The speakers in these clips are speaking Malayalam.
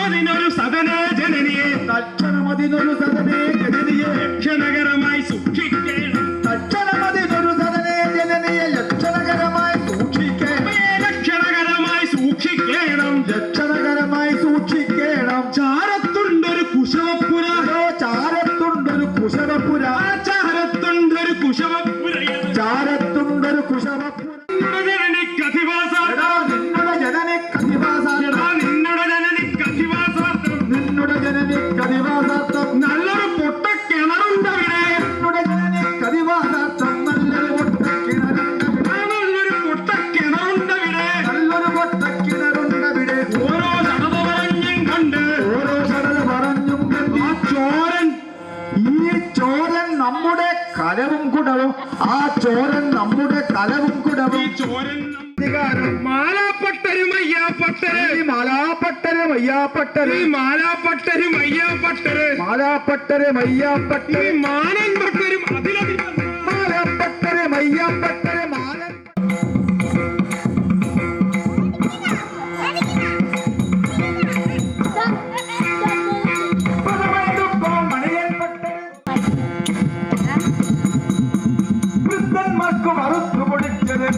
തൽക്ഷണമതിനൊരു സദനേ ജനനിയെ തൽക്ഷണമതിനൊരു സദനേ ജനനിയെ ലക്ഷണകരമായി സൂക്ഷിക്കണം തൽക്ഷണമതിനൊരു സദനേ ജനനിയെ ലക്ഷണകരമായി സൂക്ഷിക്കണം ലക്ഷണകരമായി സൂക്ഷിക്കണം ലക്ഷണകരമായി സൂക്ഷിക്കണം ചാരത്തുണ്ടൊരു കുശവപ്പുര ചാരത്തുണ്ടൊരു കുശവപ്പുര ചാരത്തുണ്ടൊരു കുശവപ്പുര ചാരത്തുണ്ടൊരു കുശവപ്പുര നിന്നുടെ ജനനിക്കധിവാസാർത്ഥം നല്ലൊരു പൊട്ടക്കിണറുണ്ടവിടെ നിന്നുടെ ജനനിക്കധിവാസാർത്ഥം നല്ലൊരു പൊട്ടക്കിണറുണ്ടവിടെ നല്ലൊരു പൊട്ടക്കിണറുണ്ടവിടെ നല്ലൊരു പൊട്ടക്കിണറുണ്ടവിടെ ഓരോ സടത പറഞ്ഞും കണ്ട് ഓരോ സടത പറഞ്ഞും ആ ചോരൻ ഈ ചോരൻ നമ്മുടെ കലവും കുടവും ആ ചോരൻ നമ്മുടെ കലവും കുടവും ഈ ചോരൻ മാലാപ്പട്ടരും അയ്യാപ്പട്ടര് മാലാപ്പട്ടരും അയ്യാപ്പട്ടര് മാലാപ്പട്ടരും അയ്യാപ്പട്ടര് മാലാപ്പട്ടരും അയ്യാപ്പട്ടര് മാനൻ പട്ടരും അതിലധികം മാലാപ്പട്ടരും അയ്യാപ്പട്ടര് മാനൻ വൃദ്ധന്മാർക്ക് മറുത്തു പൊടിച്ചത്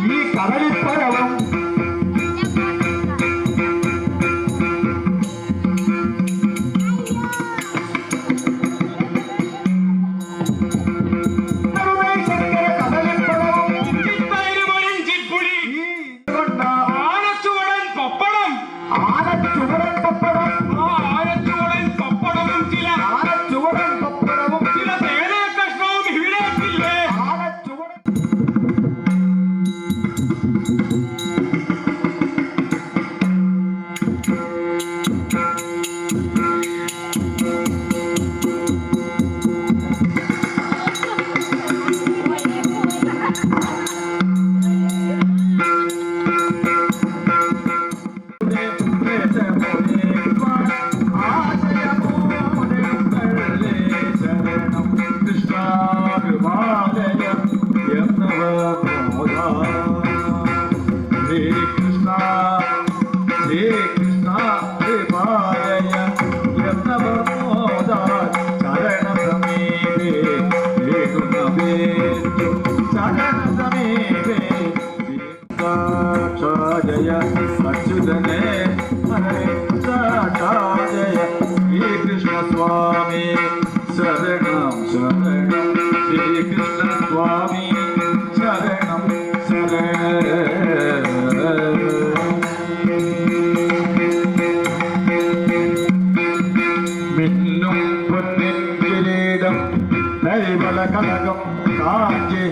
ഈ കടലിപ്പരവും ജയ അച്യുതനെ ജയ ശ്രീകൃഷ്ണ സ്വാമി ശരണം ശരണം ശ്രീകൃഷ്ണ സ്വാമി ശരണം ശരണം മിന്നും പൊന്നിൻ കിരീടം നൈവല കനകം കാഞ്ചി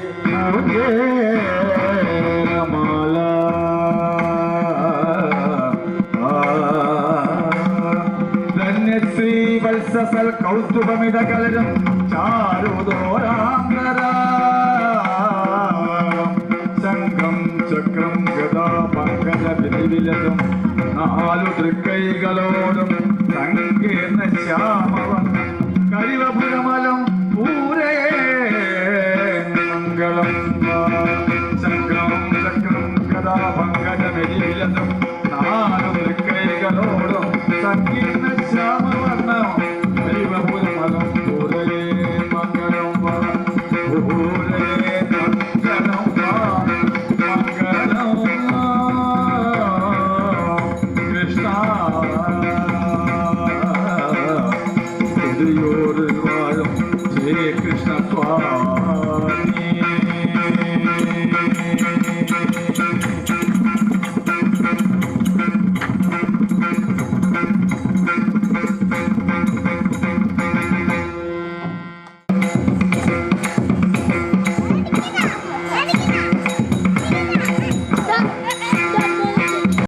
മാല ധന്യശ്രീ വത്സസൽ കൗസ്തുഭമിത കലരം ചാരുദോരാംഗര ശംഖം ചക്രം ഗദാ പങ്കജ വിധിവിലതും നാലു തൃക്കൈകളോടും സങ്കീർണ ശ്യാമവം കരിവപുരമലം